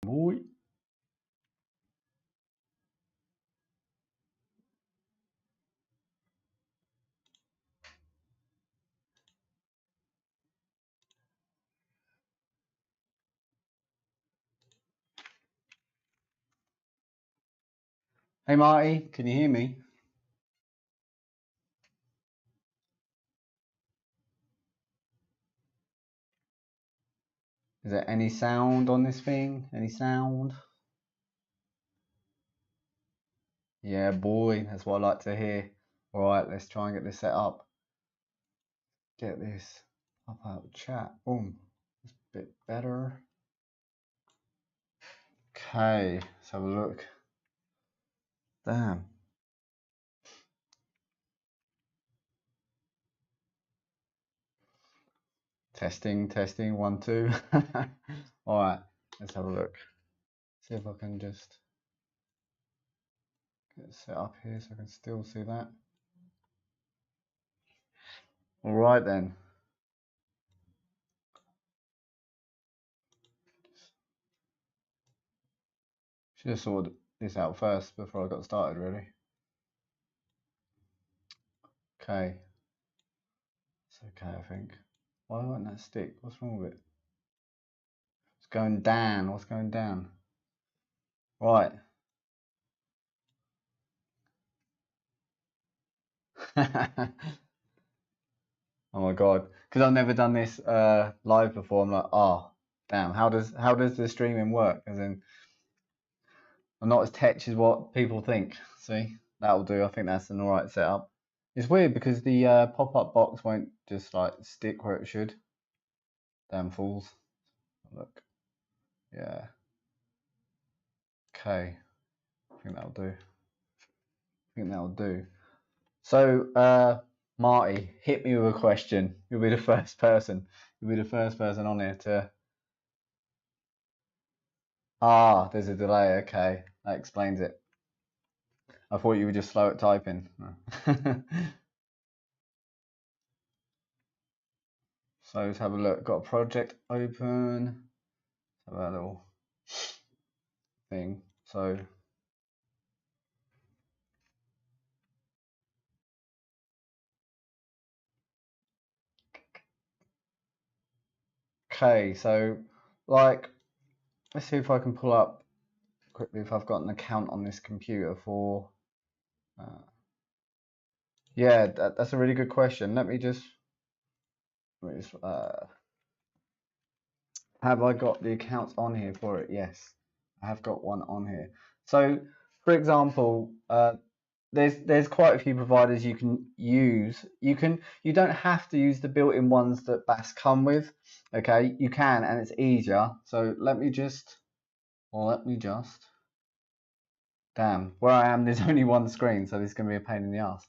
Boy. Hey Marty, can you hear me? Is there any sound on this thing? Any sound? Yeah, boy, that's what I like to hear. All right, let's try and get this set up. Get this up out chat. Boom. That's a bit better. Okay, let's have a look. Damn. Testing, testing, 1, 2. All right, let's have a look. See if I can just get it set up here so I can still see that. All right then. Should have sorted this out first before I got started, really. Okay. It's okay, I think. Why won't that stick? What's wrong with it? It's going down. What's going down? Right. Oh my god. Because I've never done this live before. I'm like, oh, damn. How does the streaming work? As in, I'm not as tech as what people think. See, that'll do. I think that's an alright setup. It's weird because the pop-up box won't just like stick where it should. Damn fools. Look. Yeah. Okay. I think that'll do. So, Marty, hit me with a question. You'll be the first person. You'll be the first person on here to. Ah, there's a delay. Okay, that explains it. I thought you were just slow at typing. So let's have a look. Got a project open. Let's have a little thing. So. Okay, so like, let's see if I can pull up quickly if I've got an account on this computer for. Yeah, that's a really good question. Let me just have I got the accounts on here for it? Yes, I have got one on here. So, for example, there's quite a few providers you can use. You don't have to use the built-in ones that BAS come with. Okay, you can, and it's easier. So let me just. Damn, where I am, there's only one screen, so this is gonna be a pain in the ass.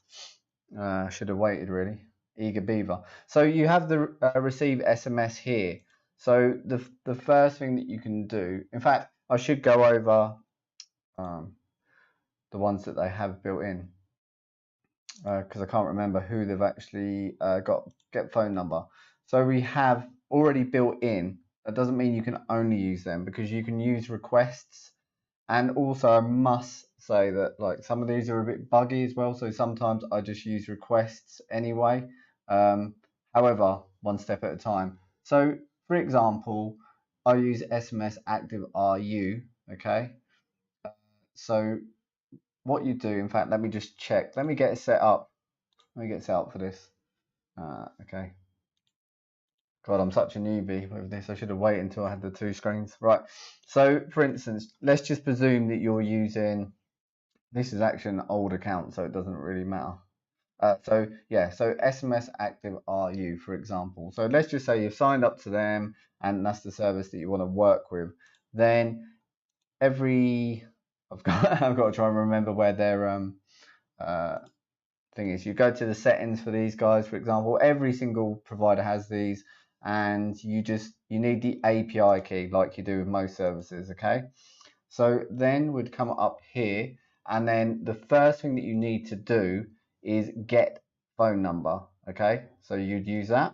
Should have waited really. Eager beaver. So you have the receive SMS here. So the first thing that you can do, in fact, I should go over the ones that they have built in because I can't remember who they've actually got get phone number. So we have already built in. That doesn't mean you can only use them because you can use requests. And also I must say that like some of these are a bit buggy as well. So sometimes I just use requests anyway. However, one step at a time. So for example, I use SMS active RU. Okay. So what you do, in fact, let me just check. Let me get it set up. Let me get set up for this. Okay. God, I'm such a newbie with this. I should have waited until I had the two screens. Right. So for instance, let's just presume that you're using. This is actually an old account, so it doesn't really matter. So SMS active RU, for example. So let's just say you've signed up to them and that's the service that you want to work with. Then I've got to try and remember where their thing is. You go to the settings for these guys, for example. Every single provider has these, and you need the API key like you do with most services. Okay. So then we'd come up here, and then the first thing that you need to do is get phone number. Okay, so you'd use that,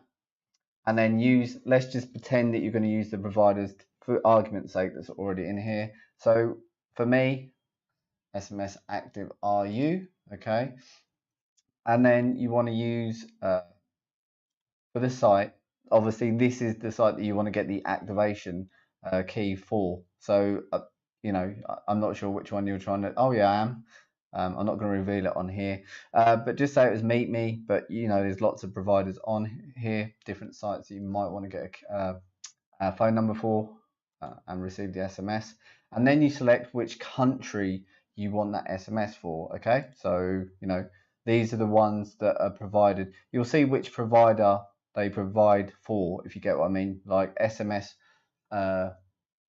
and then let's just pretend that you're going to use the provider's for argument's sake, that's already in here. So for me, SMS active are you, okay? And then you want to use for the site, obviously this is the site that you want to get the activation key for. So you know, I'm not sure which one you're trying to. Oh yeah, I am. I'm not going to reveal it on here, but just say it was Meet Me. But you know, there's lots of providers on here, different sites that you might want to get a phone number for and receive the SMS. And then you select which country you want that SMS for. Okay, so you know, these are the ones that are provided. You'll see which provider they provide for, if you get what I mean. Like SMS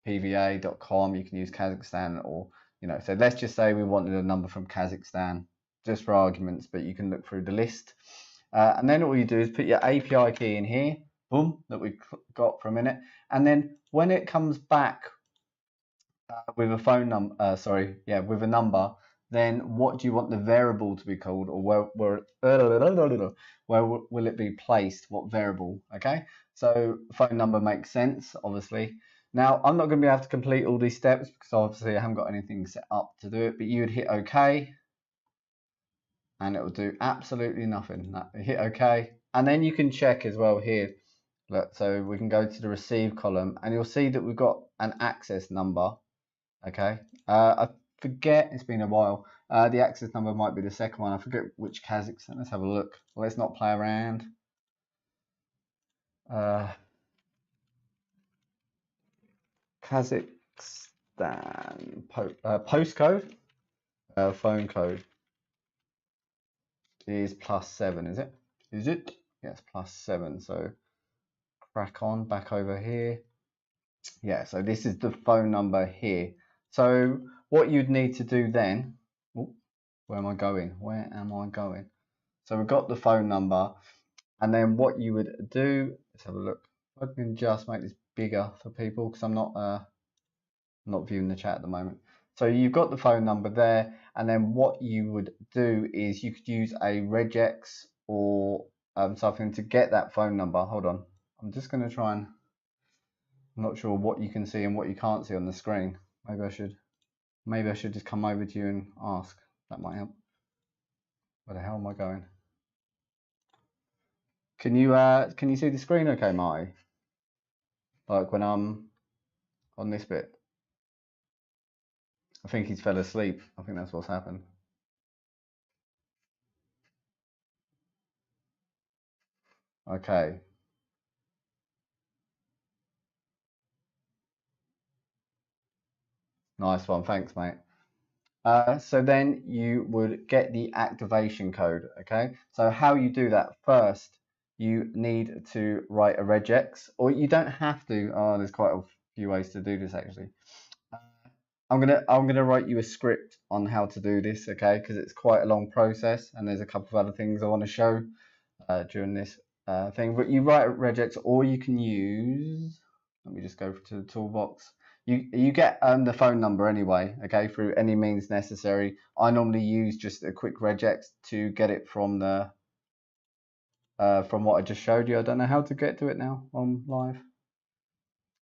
PVA.com, you can use Kazakhstan, or you know, so let's just say we wanted a number from Kazakhstan, just for arguments, but you can look through the list. And then all you do is put your API key in here, boom, that we got for a minute, and then when it comes back with a phone number, with a number, then what do you want the variable to be called, or where will it be placed? What variable? Okay, so phone number makes sense, obviously. Now I'm not going to be able to complete all these steps because obviously I haven't got anything set up to do it. But you would hit OK, and it will do absolutely nothing. Hit OK, and then you can check as well here. Look, so we can go to the receive column, and you'll see that we've got an access number. Okay, I forget, it's been a while. The access number might be the second one. I forget which Kazakhstan. Let's have a look. Let's not play around. Kazakhstan postcode, phone code is +7. Is it? Is it? Yes, +7. So crack on back over here. Yeah, so this is the phone number here. So what you'd need to do then, where am I going? Where am I going? So we've got the phone number, and then what you would do, let's have a look. I can just make this bigger for people because I'm not viewing the chat at the moment. So you've got the phone number there, and then what you would do is you could use a regex or something to get that phone number. Hold on, I'm just going to try and, I'm not sure what you can see and what you can't see on the screen. Maybe I should just come over to you and ask. That might help. Where the hell am I going? Can you see the screen okay, Marty? Like when I'm on this bit? I think he's fell asleep. I think that's what's happened. Okay. Nice one. Thanks, mate. So then you would get the activation code. Okay. So how you do that? First, you need to write a regex, or you don't have to. Oh, there's quite a few ways to do this actually. I'm gonna write you a script on how to do this, okay? Because it's quite a long process, and there's a couple of other things I want to show during this thing. But you write a regex, or you can use. Let me just go to the toolbox. You get the phone number anyway, okay, through any means necessary. I normally use just a quick regex to get it from the from what I just showed you. I don't know how to get to it now on live.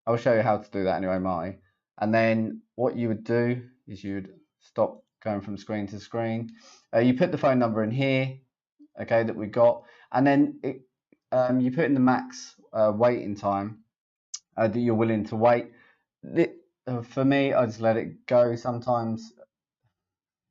I'll show you how to do that anyway, Marty. And then what you would do is you'd stop going from screen to screen. You put the phone number in here, okay, that we got, and then you put in the max waiting time that you're willing to wait. For me, I just let it go. Sometimes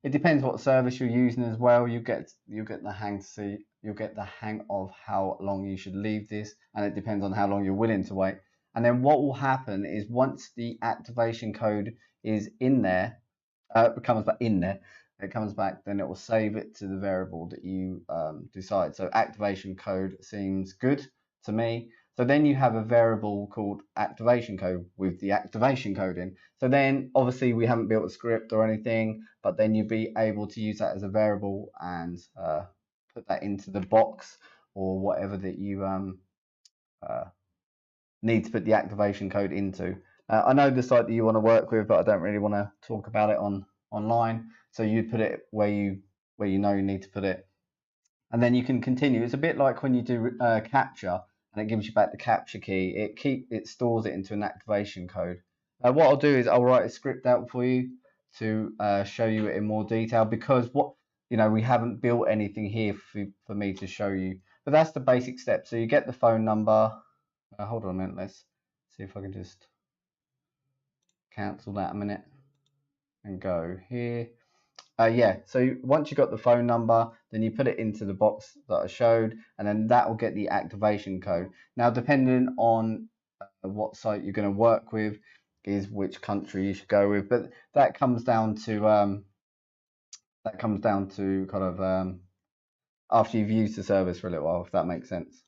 it depends what service you're using as well. You'll get the hang of how long you should leave this, and it depends on how long you're willing to wait. And then what will happen is once the activation code is in there, it comes back, then it will save it to the variable that you decide. So activation code seems good to me. So then you have a variable called activation code with the activation code in. So then obviously we haven't built a script or anything, but then you'll be able to use that as a variable and put that into the box or whatever that you need to put the activation code into. I know the site that you want to work with, but I don't really want to talk about it online. So you'd put it where you know you need to put it, and then you can continue. It's a bit like when you do capture, and it gives you back the capture key. It stores it into an activation code. What I'll do is I'll write a script out for you to show you it in more detail, because we haven't built anything here for me to show you. But that's the basic steps. So you get the phone number. Hold on a minute. Let's see if I can just cancel that a minute and go here. Yeah, so once you got the phone number, then you put it into the box that I showed, and then that will get the activation code. Now, depending on what site you're going to work with, is which country you should go with, but that comes down to kind of after you've used the service for a little while, if that makes sense.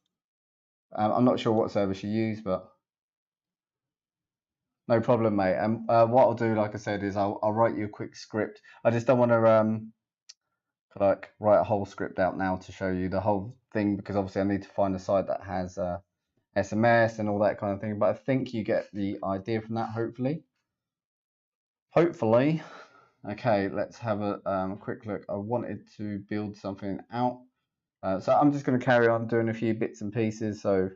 I'm not sure what service you use, but no problem, mate. And what I'll do, like I said, is I'll write you a quick script. I just don't want to like write a whole script out now to show you the whole thing, because obviously I need to find a site that has SMS and all that kind of thing. But I think you get the idea from that, hopefully. Hopefully. Okay, let's have a quick look. I wanted to build something out. So I'm just going to carry on doing a few bits and pieces. So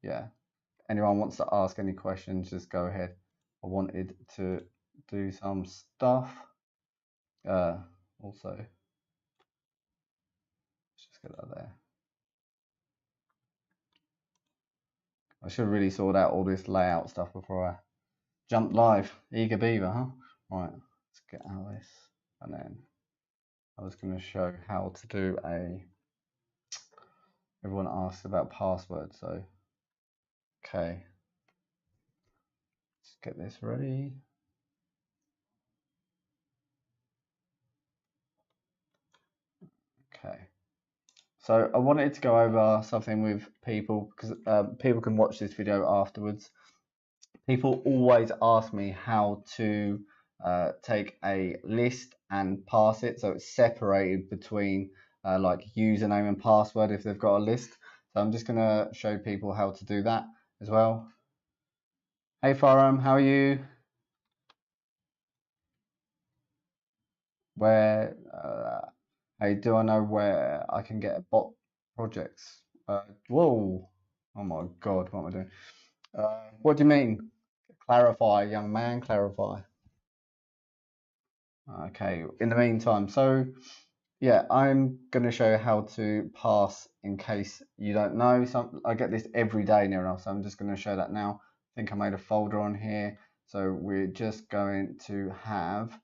yeah, anyone wants to ask any questions, just go ahead. I wanted to do some stuff. Also, let's just get that there. I should have really sorted out all this layout stuff before I jumped live. Eager beaver, huh? Right, let's get out of this. And then I was going to show how to do everyone asks about password, so okay. Let's get this ready. Okay. So I wanted to go over something with people, because people can watch this video afterwards. People always ask me how to take a list and pass it, so it's separated between like username and password if they've got a list. So I'm just going to show people how to do that as well. Hey Faram, how are you? Where hey, do I know where I can get bot projects? Whoa, oh my god, what am I doing? What do you mean? Clarify, young man, clarify. Okay, in the meantime, so yeah, I'm going to show you how to pass in case you don't know. I get this every day near enough, so I'm just going to show that now. I think I made a folder on here, so we're just going to have,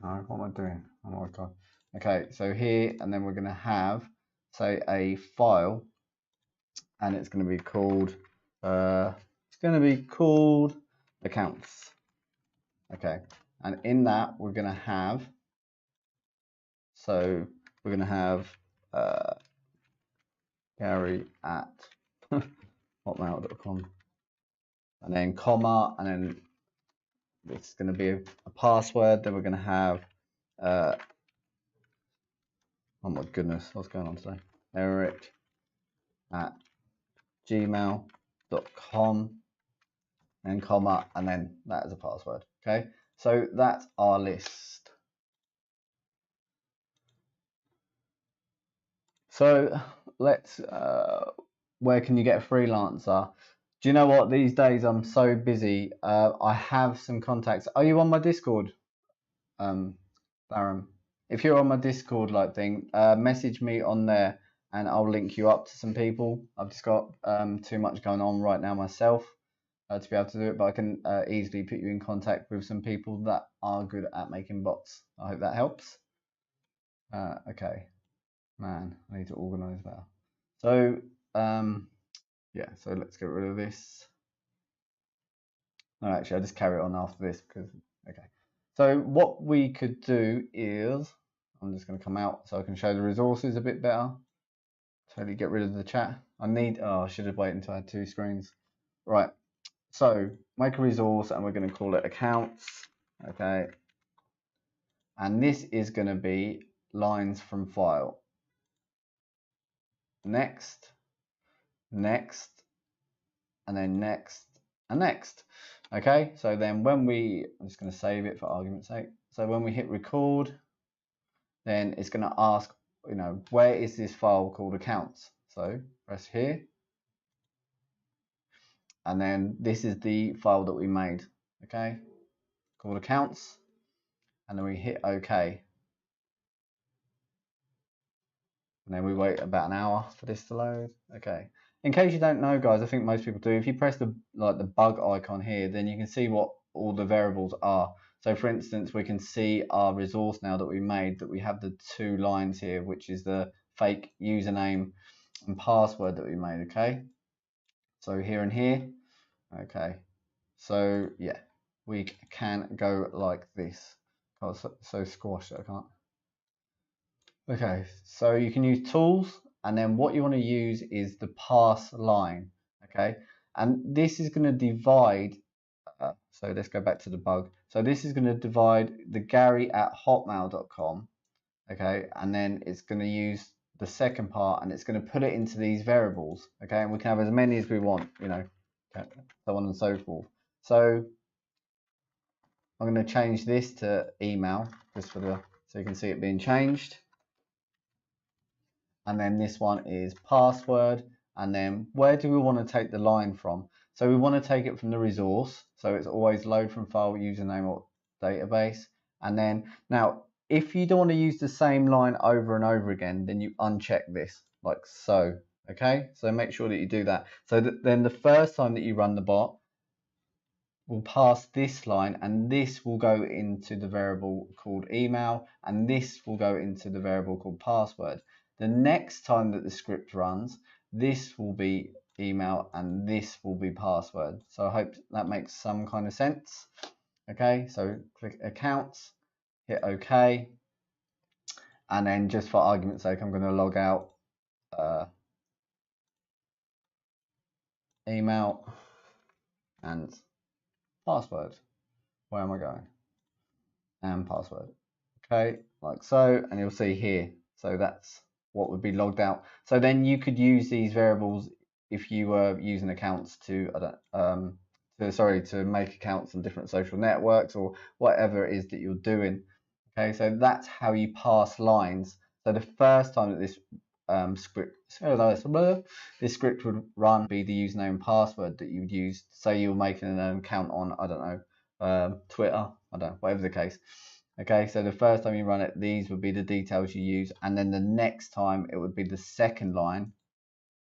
what am I doing? Oh my god. Okay, so here, and then we're going to have, say, a file, and it's going to be called, accounts. Okay, and in that we're going to have, so we're going to have Gary at hotmail.com, and then comma, and then it's going to be a password. Then we're going to have oh my goodness, what's going on today? Eric at gmail.com, and comma, and then that is a password. Okay, so that's our list. So let's where can you get a freelancer? Do you know what, these days I'm so busy. I have some contacts. Are you on my Discord, Baron? If you're on my Discord like thing, message me on there and I'll link you up to some people. I've just got too much going on right now myself to be able to do it, but I can easily put you in contact with some people that are good at making bots. I hope that helps. Okay, man, I need to organize better. So yeah, so let's get rid of this. No, actually, I'll just carry it on after this because, okay. So what we could do is, I'm just going to come out so I can show the resources a bit better. Totally get rid of the chat. I should have waited until I had two screens. Right, so make a resource and we're going to call it accounts. Okay. And this is going to be lines from file. Next, next, and then next, and next. Okay, so then I'm just going to save it for argument's sake. So when we hit record, then it's going to ask, where is this file called accounts? So press here. and then this is the file that we made, okay, called accounts, and then we hit OK, and then we wait about an hour for this to load. Okay, in case you don't know, guys, I think most people do, if you press the bug icon here, then you can see what all the variables are. So for instance, we can see our resource now that we made, that we have the 2 lines here, which is the fake username and password that we made. Okay, so here and here. Okay, so yeah, we can go like this. Oh, so squash, I can't. Okay, so you can use tools, and then what you want to use is the pass line. Okay, and this is going to divide. So let's go back to the bug. So this is going to divide the Gary@hotmail.com. Okay, and then it's going to use the second part, and it's going to put it into these variables. Okay, and we can have as many as we want, you know, so on and so forth. So I'm going to change this to email, just for the, so you can see it being changed. And then this one is password. And then where do we want to take the line from? So we want to take it from the resource. So it's always load from file, username or database. And then now, if you don't want to use the same line over and over again, then you uncheck this like so. Okay, so make sure that you do that. So that then the first time that you run the bot, will pass this line, and this will go into the variable called email, and this will go into the variable called password. The next time that the script runs, this will be email and this will be password. So I hope that makes some kind of sense. Okay, so click accounts, hit OK, and then just for argument's sake, I'm going to log out email and password. Where am I going? And password. Okay, like so, and you'll see here. So that's what would be logged out. So then you could use these variables if you were using accounts to to make accounts on different social networks or whatever it is that you're doing. Okay, so that's how you pass lines. So the first time that this this script would run be the username and password that you would use. Say you're making an account on, I don't know, Twitter, I don't know, whatever the case. Okay, so the first time you run it, these would be the details you use, and then the next time it would be the second line,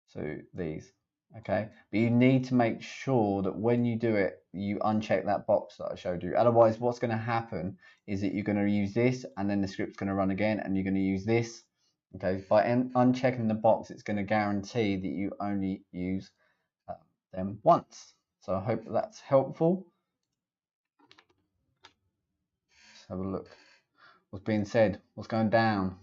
so these. Okay, but you need to make sure that when you do it, you uncheck that box that I showed you. Otherwise, what's going to happen is that you're going to use this, and then the script's going to run again, and you're going to use this. Okay, by unchecking the box, it's going to guarantee that you only use them once. So I hope that's helpful. Let's have a look. What's being said? What's going down?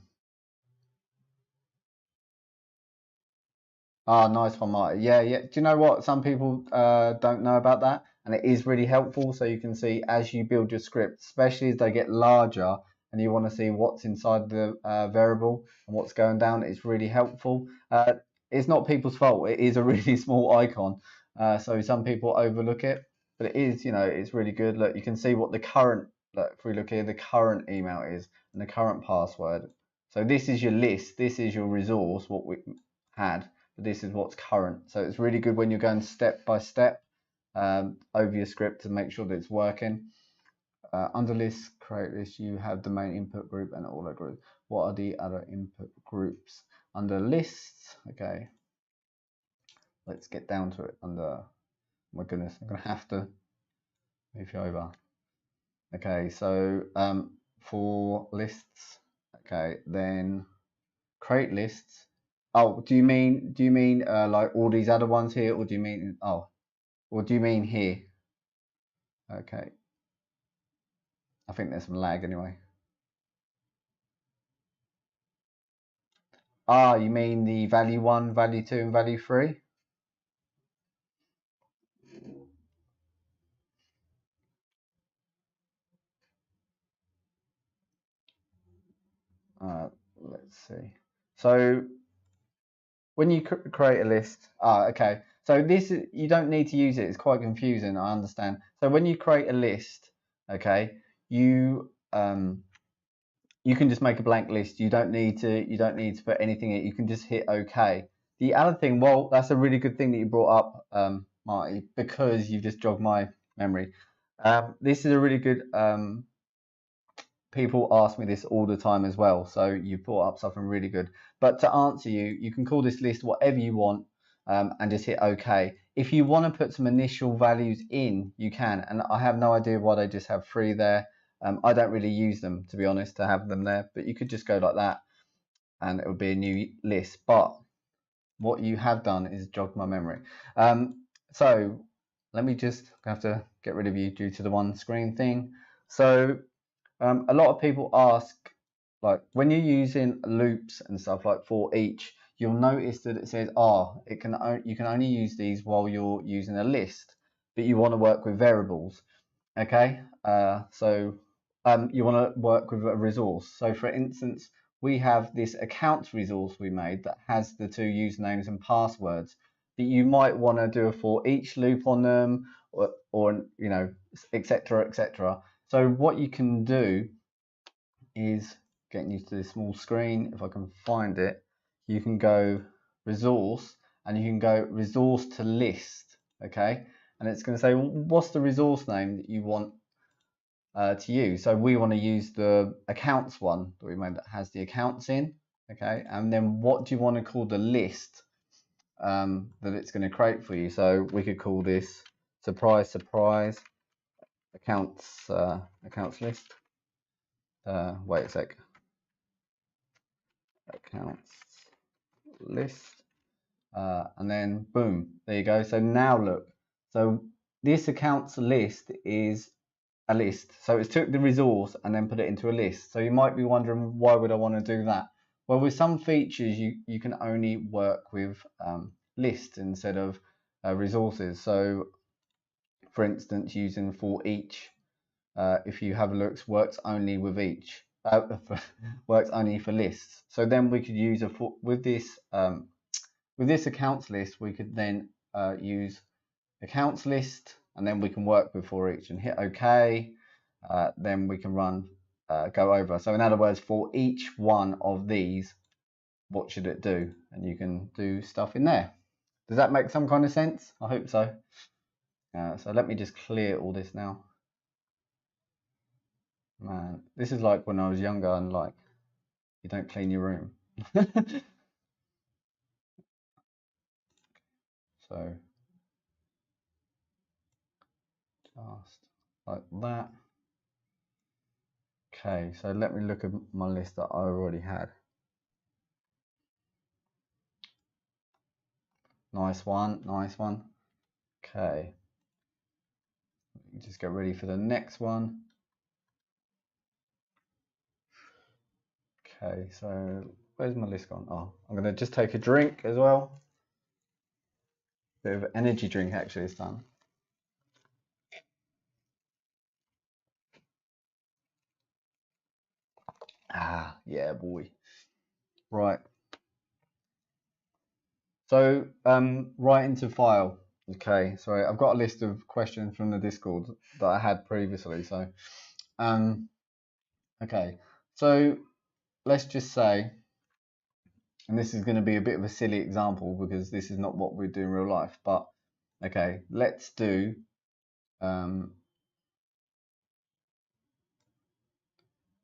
Oh, nice one, Marty. Yeah, yeah. Do you know what? Some people don't know about that, and it is really helpful. So you can see as you build your script, especially as they get larger, and you want to see what's inside the variable and what's going down, it's really helpful. It's not people's fault. It is a really small icon, so some people overlook it, but it is, you know, it's really good. Look, you can see what the current, look, if we look here, the current email is and the current password. So this is your list. This is your resource, what we had. But this is what's current. So it's really good when you're going step by step over your script to make sure that it's working. Under list, create list, you have the main input group and all group. What are the other input groups? Under lists, okay. Let's get down to it. Under, oh my goodness, I'm gonna have to move you over. Okay, so for lists, okay, then create lists. Oh, do you mean like all these other ones here, or do you mean or do you mean here? Okay, I think there's some lag anyway. Ah, you mean the value 1, value 2, and value 3? Let's see. So when you create a list, okay. So this is, you don't need to use it. It's quite confusing. I understand. So when you create a list, okay, you can just make a blank list. You don't need to put anything in it. You can just hit OK. The other thing, well, that's a really good thing that you brought up, Marty, because you've just jogged my memory. This is a really good. People ask me this all the time as well, so you brought up something really good. But to answer you, you can call this list whatever you want, and just hit OK. If you want to put some initial values in, you can. And I have no idea why they just have 3 there. I don't really use them, to be honest, to have them there. But you could just go like that, and it would be a new list. But what you have done is jogged my memory. So let me just have to get rid of you due to the one screen thing. So a lot of people ask, like when you're using loops and stuff like for each, you'll notice that it says, you can only use these while you're using a list, but you want to work with variables. Okay, so you want to work with a resource. So for instance, we have this accounts resource we made that has the 2 usernames and passwords, but you might want to do a for each loop on them, or you know, etc., etc. So what you can do is, getting used to this small screen, if I can find it, you can go resource, and you can go resource to list. Okay, and it's going to say, well, what's the resource name that you want to use? So we want to use the accounts one that we made that has the accounts in. Okay, and then what do you want to call the list that it's going to create for you? So we could call this surprise accounts list. Wait a sec. Accounts list. And then boom, there you go. So now look, so this accounts list is a list. So it's took the resource and then put it into a list. So you might be wondering, why would I want to do that? Well, with some features, you can only work with lists instead of resources. So for instance, using for each, if you have a look, works only with each. Works only for lists. So then we could use with this accounts list, we could then use accounts list, and then we can work with for each and hit OK. Then we can run go over. So in other words, for each one of these, what should it do? And you can do stuff in there. Does that make some kind of sense? I hope so. So let me just clear all this now. Man, this is like when I was younger and like, you don't clean your room. So just like that. Okay, so let me look at my list that I already had. Nice one, nice one. Okay, just get ready for the next one. Okay, so where's my list gone? Oh, I'm gonna just take a drink as well. Bit of energy drink actually this time. Ah, yeah, boy. Right. So, right into file. Okay, sorry, I've got a list of questions from the Discord that I had previously. So, okay, so let's just say, and this is going to be a bit of a silly example because this is not what we do in real life, but okay, let's do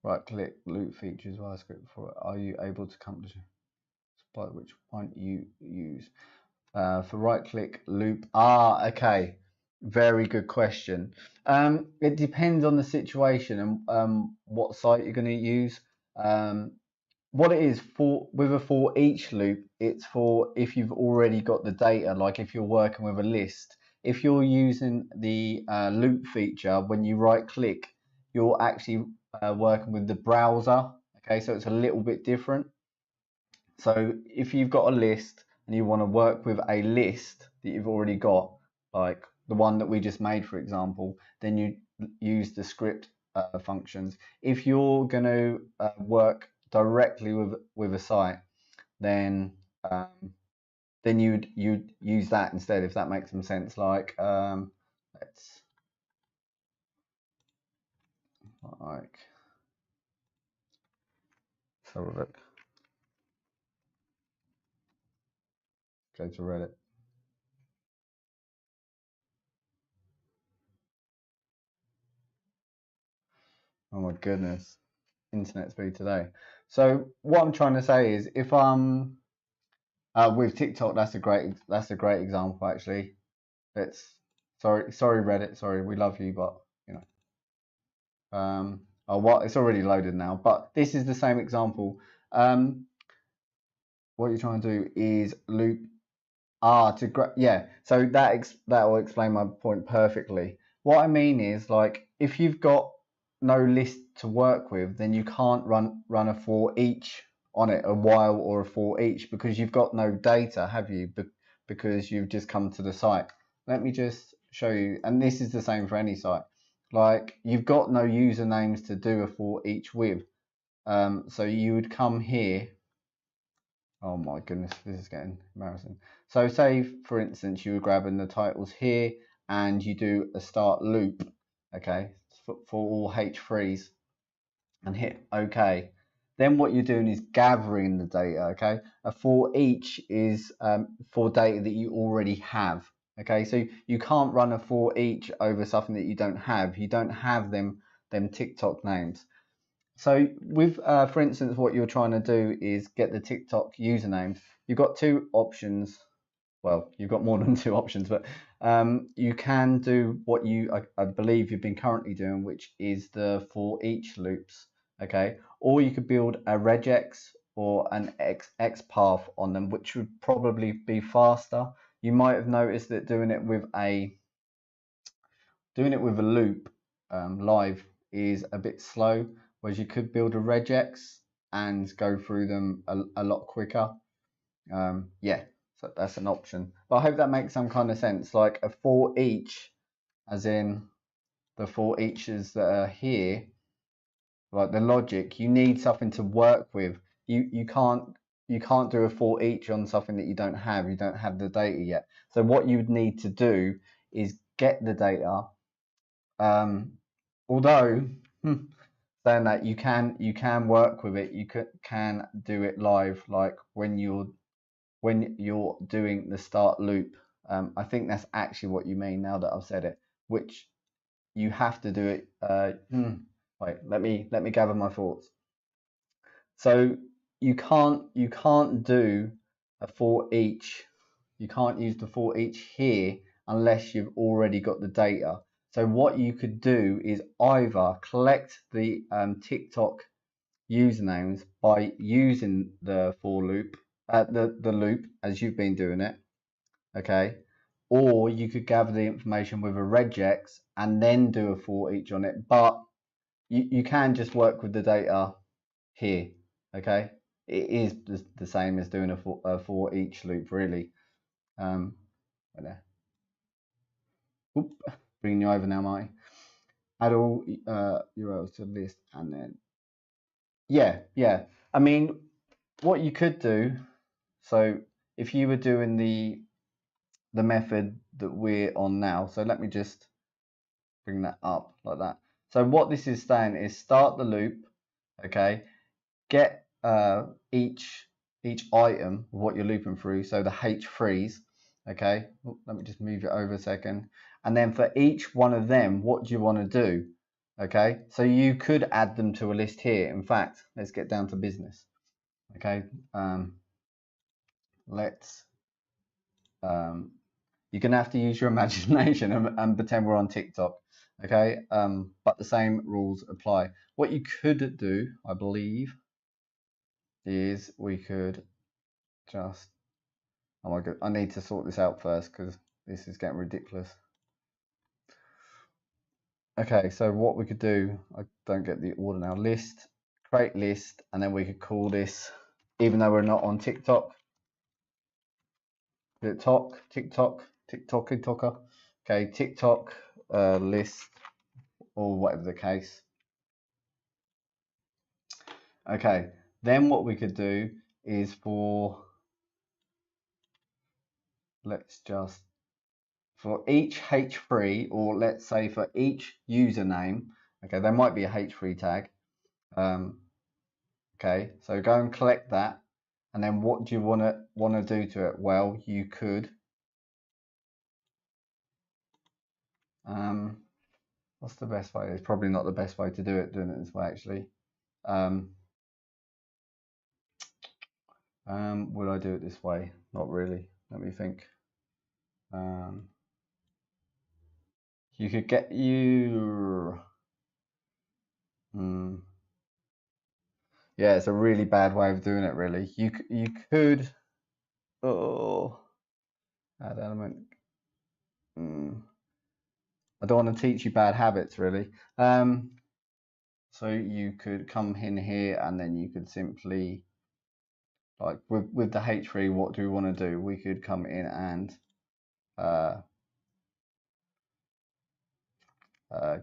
right click loop features via script for it. Are you able to come to by which one you use for right click loop? Okay, very good question. It depends on the situation and what site you're going to use. What it is for with a for each loop, it's for if you've already got the data, like if you're working with a list. If you're using the loop feature, when you right click, you're actually working with the browser. Okay, so it's a little bit different. So if you've got a list and you want to work with a list that you've already got, like the one that we just made, for example, then you use the script functions. If you're going to work directly with a site, then you'd use that instead, if that makes some sense. Like let's have a look. Go to Reddit. Oh my goodness, internet speed today. So what I'm trying to say is, if with TikTok, that's a great example actually. Let's sorry Reddit, sorry, we love you, but you know, oh what, it's already loaded now. But this is the same example. What you're trying to do is loop yeah. So that will explain my point perfectly. What I mean is, like, if you've got no list to work with, then you can't run a for each on it, a while or a for each, because you've got no data, have you? Because you've just come to the site. Let me just show you, and this is the same for any site. Like, you've got no usernames to do a for each with. So you would come here. Oh my goodness, this is getting embarrassing. So say, for instance, you were grabbing the titles here and you do a start loop, okay, for all H3s and hit OK. Then what you're doing is gathering the data, okay? A for each is for data that you already have, okay? So you can't run a for each over something that you don't have. You don't have them TikTok names. So with, for instance, what you're trying to do is get the TikTok usernames. You've got two options. Well, you've got more than two options, but you can do what I believe you've been currently doing, which is the for each loops, okay? Or you could build a regex or an XPath on them, which would probably be faster. You might have noticed that doing it with a loop live is a bit slow, whereas you could build a regex and go through them a lot quicker. Yeah, so that's an option. But I hope that makes some kind of sense. Like a for each, as in the for eaches that are here, like the logic, you need something to work with. You can't do a for each on something that you don't have. You don't have the data yet. So what you would need to do is get the data. Although saying that, you can work with it, you can do it live, like when you're doing the start loop. I think that's actually what you mean now that I've said it, which you have to do it. Wait, let me gather my thoughts. So you can't do a for each. You can't use the for each here unless you've already got the data. So what you could do is either collect the TikTok usernames by using the for loop, the loop as you've been doing it, okay? Or you could gather the information with a regex and then do a for each on it. But you can just work with the data here, okay? It is the same as doing a for each loop, really. Right there. Oop, bringing you over now, Marty. Add all URLs to the list, and then yeah. I mean, what you could do. So if you were doing the method that we're on now, so let me just bring that up like that. So what this is saying is start the loop, okay? Get each item of what you're looping through, so the H3s, okay? Let me just move it over a second. And then for each one of them, what do you want to do? Okay, so you could add them to a list here. In fact, let's get down to business. Okay, let's you're gonna have to use your imagination and pretend we're on TikTok. Okay, but the same rules apply. What you could do, I believe, is we could just, oh my god, I need to sort this out first because this is getting ridiculous. Okay, so what we could do, I don't get the order now, list, create list, and then we could call this, even though we're not on TikTok, TikTok, okay, TikTok list, or whatever the case. Okay, then what we could do is for each H3, or let's say for each username, okay, there might be a H3 tag. Okay, so go and collect that, and then what do you want to do to it? Well, you could What's the best way? It's probably not the best way to do it, doing it this way, actually. Would I do it this way? Not really. Let me think. You could get you. Yeah, it's a really bad way of doing it. Really, you could. Oh, add element. I don't want to teach you bad habits, really. So you could come in here, and then you could simply, like with the H3, what do we want to do? We could come in and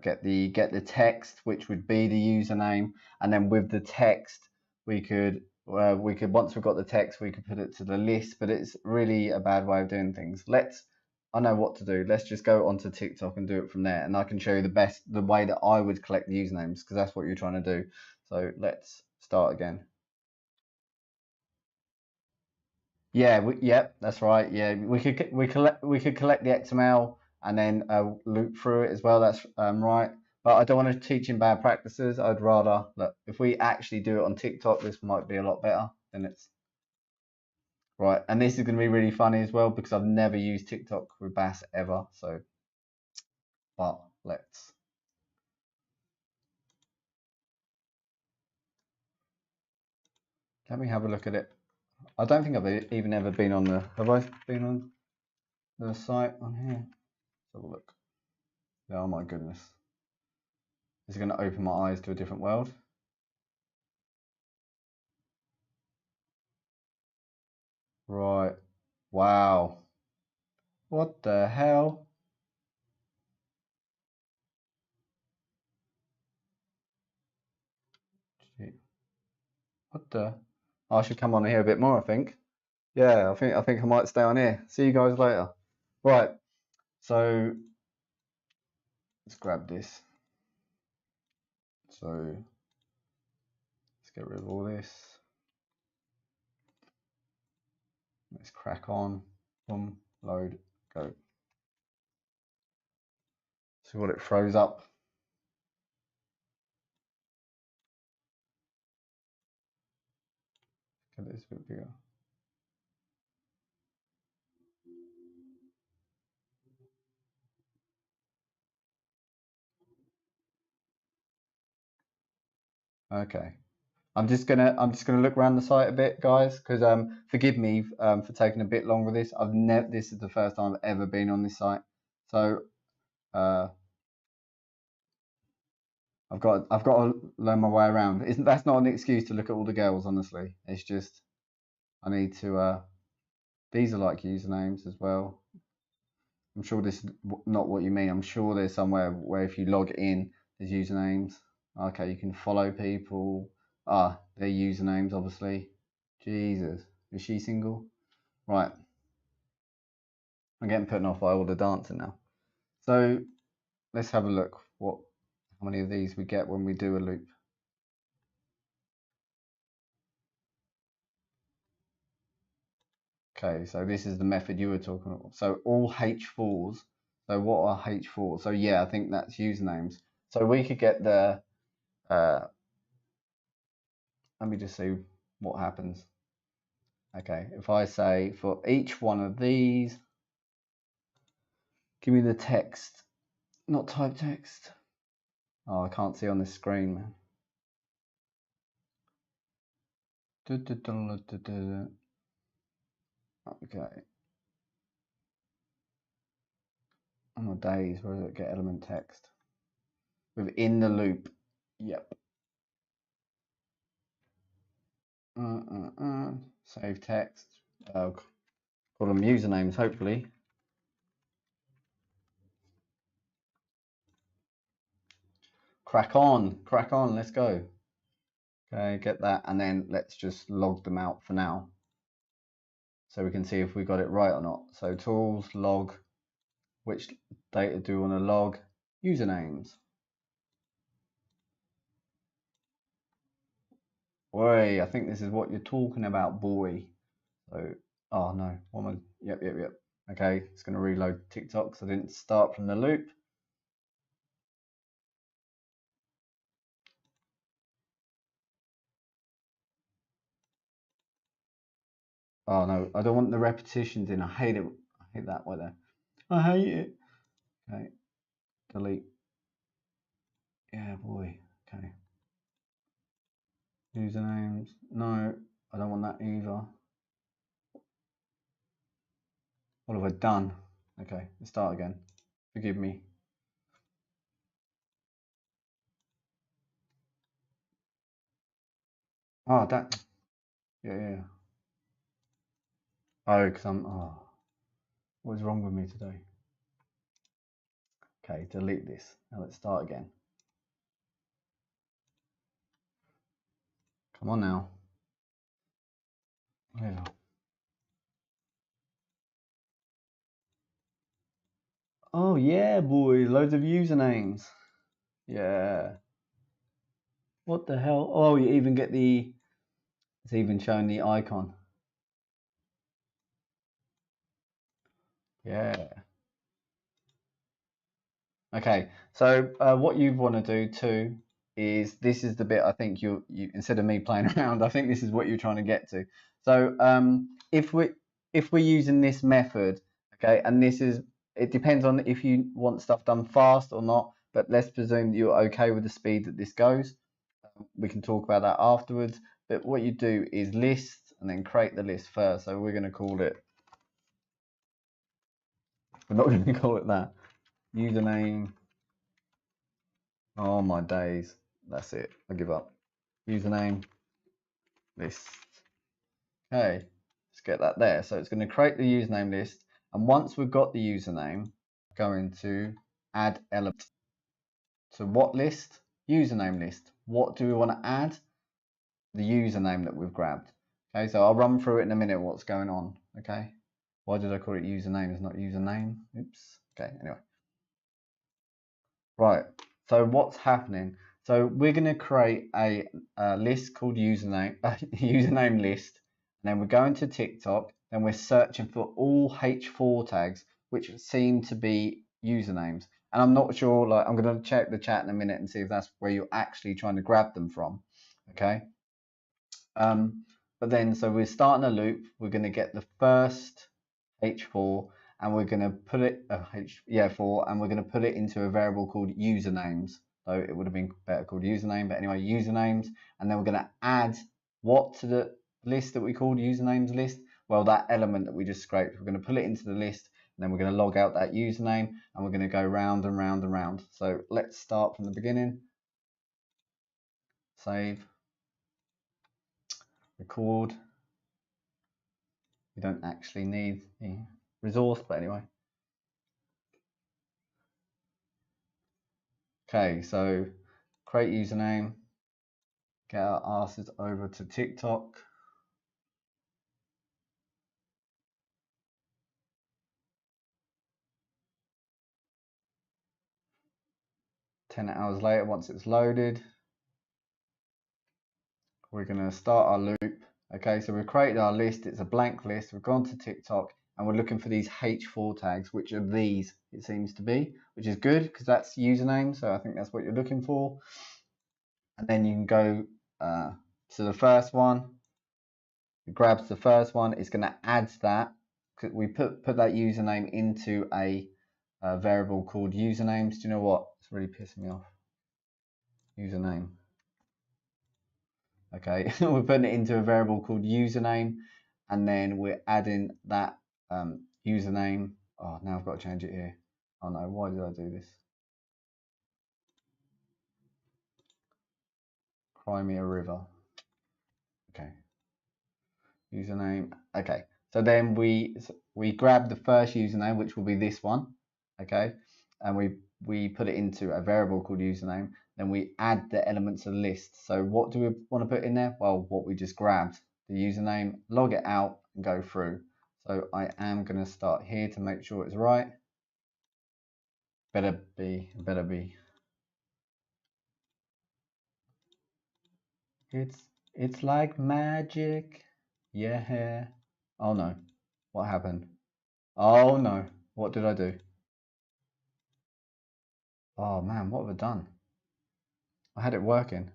get the text, which would be the username, and then with the text we could once we've got the text, we could put it to the list. But it's really a bad way of doing things. I know what to do. Let's just go onto TikTok and do it from there, and I can show you the way that I would collect the usernames, because that's what you're trying to do. So let's start again. Yeah, yep, that's right. Yeah, we could collect the XML and then loop through it as well. That's right. But I don't want to teach him bad practices. I'd rather, look, if we actually do it on TikTok, this might be a lot better than it's right. And this is going to be really funny as well, because I've never used TikTok with Bass ever. So, but let me have a look at it. I don't think I've even ever been on the. Have I been on the site on here? Let's have a look. Oh my goodness. This is going to open my eyes to a different world. Right. Wow. What the hell? What the? I should come on here a bit more, I think. Yeah, I think I might stay on here. See you guys later. Right. So let's grab this. So let's get rid of all this. Let's crack on. Boom, load, go. See what it throws up. Get this a bit bigger. Okay. I'm just gonna look around the site a bit, guys, because forgive me for taking a bit long with this. This is the first time I've ever been on this site, so I've got to learn my way around. That's not an excuse to look at all the girls, honestly. It's just I need to. These are like usernames as well. I'm sure this is not what you mean. I'm sure there's somewhere where if you log in, there's usernames. Okay, you can follow people. Ah, their usernames, obviously. Jesus, is she single? Right. I'm getting put off by all the dancing now. So let's have a look. How many of these we get when we do a loop? Okay, so this is the method you were talking about. So all H4s. So what are H4s? So yeah, I think that's usernames. So we could get the. Let me just see what happens. Okay, if I say for each one of these, give me the text, not type text. Oh, I can't see on this screen, man. Okay. Oh my days, where does it get element text? Within the loop. Yep. Save text. Call them usernames, hopefully. Crack on, let's go. Okay, get that, and then let's just log them out for now, so we can see if we got it right or not. So tools, log, which data do we want to log? Usernames. Boy, I think this is what you're talking about, boy. So, oh no, yep. Okay, it's going to reload TikTok because I didn't start from the loop. Oh no, I don't want the repetitions in. I hate it. I hate that weather. I hate it. Okay, delete. Yeah, boy. Okay. Usernames. No, I don't want that either. What have I done? Okay, let's start again. Forgive me. Oh, that. Yeah, yeah. Oh, because I'm. Oh, what is wrong with me today? Okay, delete this. Now let's start again. Come on now. Yeah. Oh yeah, boy, loads of usernames. Yeah. What the hell? Oh, you even get the. It's even showing the icon. Yeah. Okay. So what you want to do too is this is the bit I think you instead of me playing around, I think this is what you're trying to get to. So if we're using this method, okay, and this is it depends on if you want stuff done fast or not, but let's presume that you're okay with the speed that this goes. We can talk about that afterwards. But what you do is list and then create the list first. So we're going to call it. We're not going to call it that. Username. Oh my days. That's it. I give up. Username list. Okay, let's get that there. So it's going to create the username list. And once we've got the username, going to add element. So what list? Username list. What do we want to add? The username that we've grabbed. Okay, so I'll run through it in a minute what's going on. Okay. Why did I call it username? It's not username. Oops. Okay, anyway. Right, so what's happening? So we're going to create a list called username, username list, and then we're going to TikTok, then we're searching for all H4 tags, which seem to be usernames. And I'm not sure, like, I'm going to check the chat in a minute and see if that's where you're actually trying to grab them from. Okay. But then, so we're starting a loop. We're going to get the first H4 and we're going to put it, 4, and we're going to put it into a variable called usernames. So it would have been better called username, but anyway, usernames. And then we're going to add what to the list that we called usernames list? Well, that element that we just scraped, we're going to put it into the list and then we're going to log out that username and we're going to go round and round and round. So let's start from the beginning. Save. Record. We don't actually need the resource, but anyway. Okay, so create username, get our asses over to TikTok. Ten hours later, once it's loaded, we're going to start our loop. Okay, so we've created our list. It's a blank list. We've gone to TikTok and we're looking for these H4 tags, which are these, it seems to be, which is good because that's username. So I think that's what you're looking for. And then you can go to the first one. It grabs the first one. It's going to add that. We put that username into a variable called usernames. Do you know what? It's really pissing me off. Username. Okay, we're putting it into a variable called username, and then we're adding that username. Oh, now I've got to change it here. Oh no, why did I do this? Cry me a river. Okay. Username. Okay. So then we grab the first username, which will be this one. Okay, and we put it into a variable called username. Then we add the elements of the list. So what do we want to put in there? Well, what we just grabbed, the username, log it out and go through. So I am going to start here to make sure it's right. Better be. It's like magic. Yeah. Oh no. What happened? Oh no. What did I do? Oh man, what have I done? I had it working.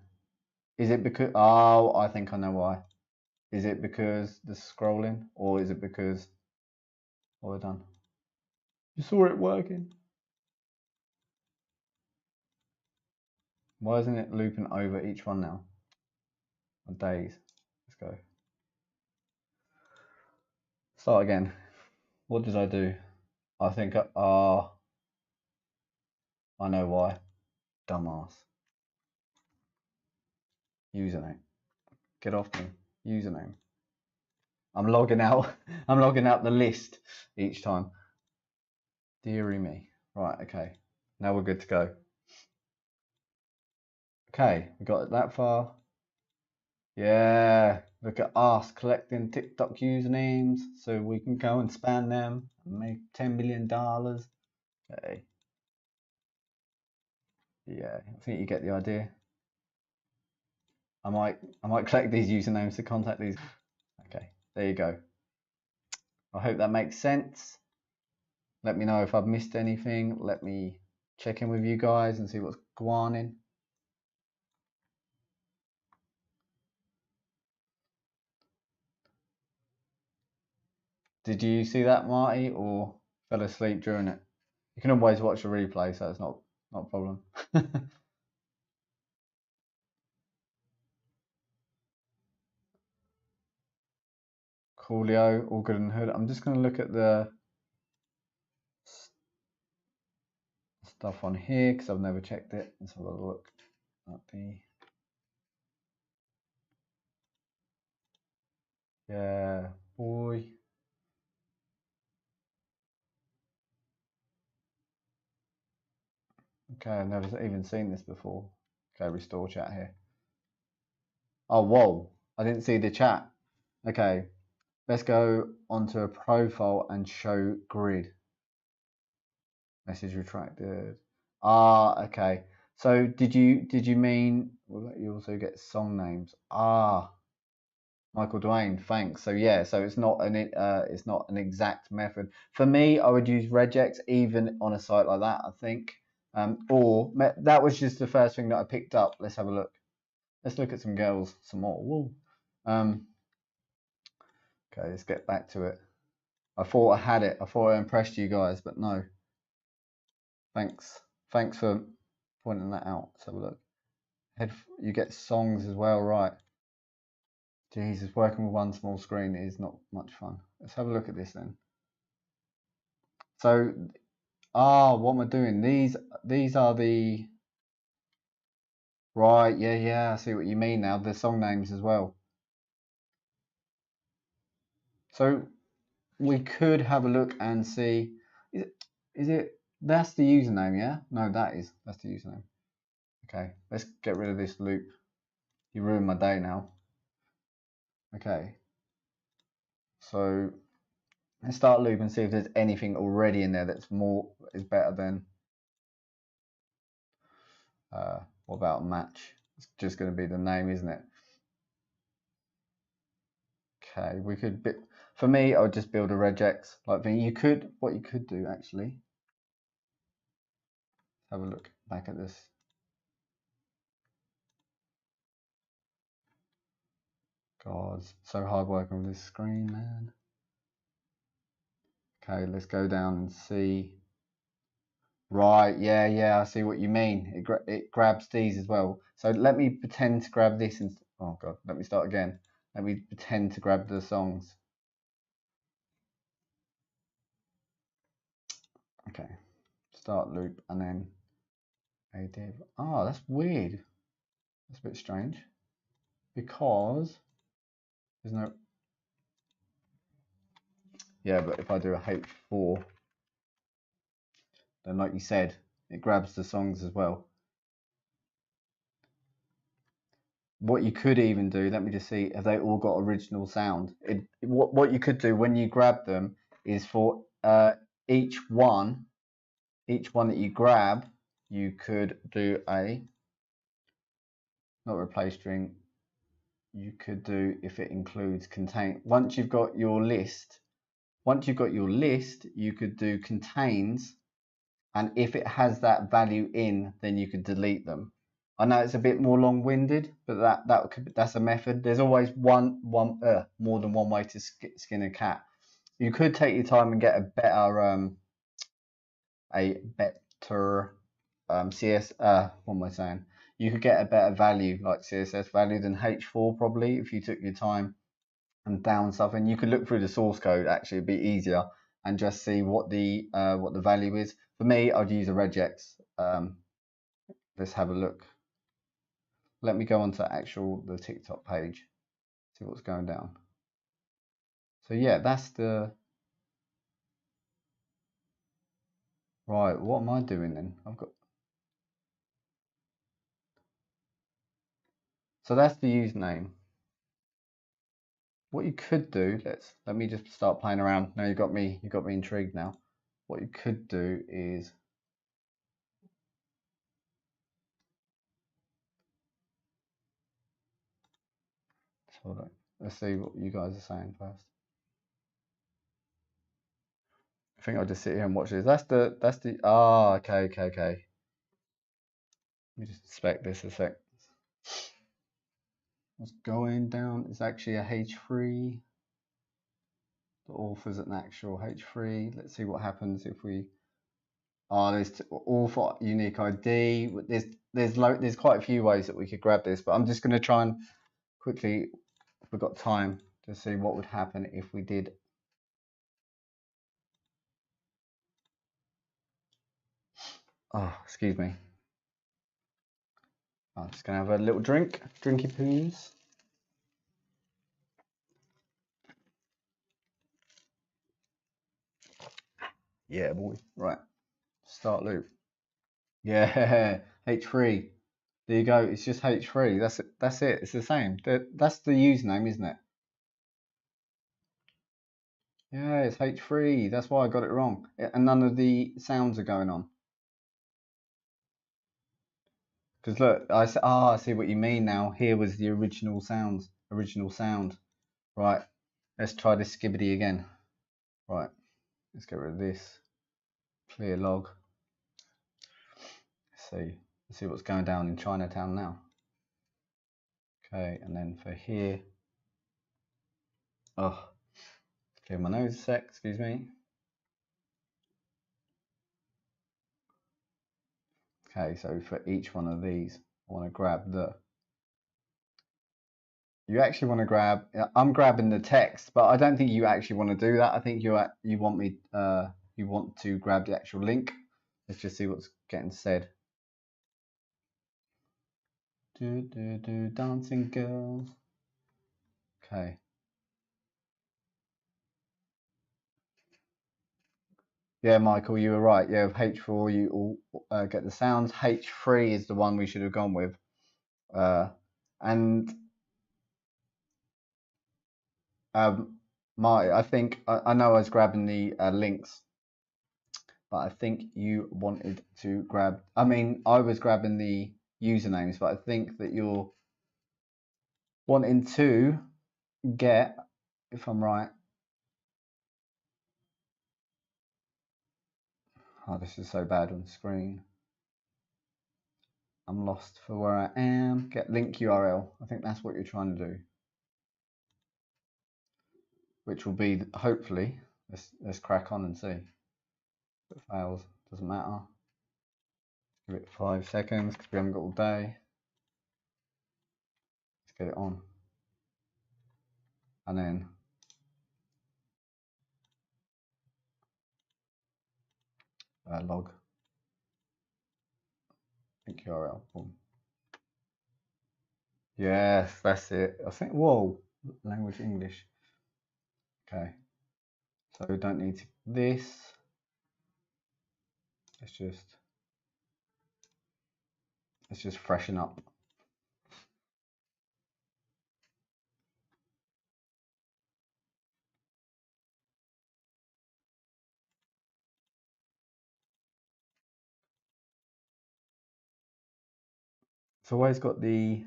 Is it because... Oh, I think I know why. Is it because the scrolling, or is it because what we've done? You saw it working. Why isn't it looping over each one now? On days. Let's go. Start again. What did I do? I think I know why. Dumbass. Username. Get off me. Username. I'm logging out. I'm logging out the list each time. Deary me. Right, okay. Now we're good to go. Okay, we got it that far. Yeah, look at us collecting TikTok usernames so we can go and spam them and make $10 million. Okay. Yeah, I think you get the idea. I might collect these usernames to contact these. Okay, there you go. I hope that makes sense. Let me know if I've missed anything. Let me check in with you guys and see what's going on. Did you see that, Marty, or fell asleep during it? You can always watch a replay, so it's not a problem. Coolio, all good and hood. I'm just going to look at the stuff on here because I've never checked it. Let's have a look at the. Yeah, boy. Okay, I've never even seen this before. Okay, restore chat here. Oh, whoa. I didn't see the chat. Okay, let's go onto a profile and show grid. Message retracted. Ah, okay. So did you mean you also get song names? Ah, Michael Dwayne, thanks. So yeah, so it's not an exact method. For me, I would use regex even on a site like that, I think. Or that was just the first thing that I picked up. Let's have a look. Let's look at some girls some more. Woo. Okay, let's get back to it. I thought I had it. I thought I impressed you guys, but no. Thanks for pointing that out. Let's have a look. You get songs as well, right? Jesus, working with one small screen is not much fun. Let's have a look at this then. So, what am I doing? These are the right. Yeah. I see what you mean now. The song names as well. So we could have a look and see. Is it? That's the username, yeah? No, that's the username. Okay, let's get rid of this loop. You ruined my day now. Okay. So let's start loop and see if there's anything already in there that's is better than what about match? It's just going to be the name, isn't it? Okay, we could for me I would just build a regex like thing. What you could do actually, have a look back at this. God, so hard working with this screen, man. Okay, let's go down and see. Right, yeah, I see what you mean. It grabs these as well. So let me pretend to grab this and oh god, let me start again. Let me pretend to grab the songs. Okay, start loop and then a div. Oh, that's weird. That's a bit strange because there's no. Yeah, but if I do a H4, then like you said, it grabs the songs as well. What you could even do, let me just see, have they all got original sound? What you could do when you grab them is for each one that you grab, you could do a, not replace string, you could do if it includes contain. Once you've got your list, you could do contains, and if it has that value in, then you could delete them. I know it's a bit more long-winded, but that's a method. There's always more than one way to skin a cat. You could take your time and get a better CS. What am I saying? You could get a better value, like CSS value, than H4 probably if you took your time and down something. You could look through the source code. Actually, it'd be easier and just see what the value is. For me, I'd use a regex. Let's have a look. Let me go onto the TikTok page, see what's going down. So yeah, that's the right. What am I doing then? So that's the username. What you could do, let me just start playing around. Now you got me intrigued now. What you could do is hold on. Let's see what you guys are saying first. I think I'll just sit here and watch this. That's the okay. Let me just inspect this a sec. What's going down? It's actually a H3. The author's an actual H3. Let's see what happens if we. There's author unique ID. There's quite a few ways that we could grab this, but I'm just going to try and quickly, if we've got time, to see what would happen if we did. Oh, excuse me. I'm just going to have a little drinky poons. Yeah, boy. Right. Start loop. Yeah, H3. There you go. It's just H3. That's it. It's the same. That's the username, isn't it? Yeah, it's H3. That's why I got it wrong. And none of the sounds are going on. Because look, I see what you mean now. Here was the original sound. Right. Let's try this skibbity again. Right. Let's get rid of this. Clear log. Let's see what's going down in Chinatown now. Okay, and then for here. Oh, clear my nose a sec, excuse me. Okay, so for each one of these, I want to grab you actually want to grab, I'm grabbing the text, but I don't think you actually want to do that. I think you want to grab the actual link. Let's just see what's getting said. Dancing girls. Okay. Yeah, Michael, you were right. Yeah, with H4, you all get the sounds. H3 is the one we should have gone with. And I think I know I was grabbing the links, but I think you wanted to grab. I mean, I was grabbing the usernames, but I think that you're wanting to get, if I'm right. Oh, this is so bad on screen. I'm lost for where I am. Get link URL. I think that's what you're trying to do. Which will be, hopefully, let's crack on and see. If it fails, doesn't matter. Give it 5 seconds because we haven't got all day. Let's get it on. And then log link URL. Boom. Yes, that's it. I think, whoa, language English. Okay. So we don't need this. Let's just freshen up. It's always got the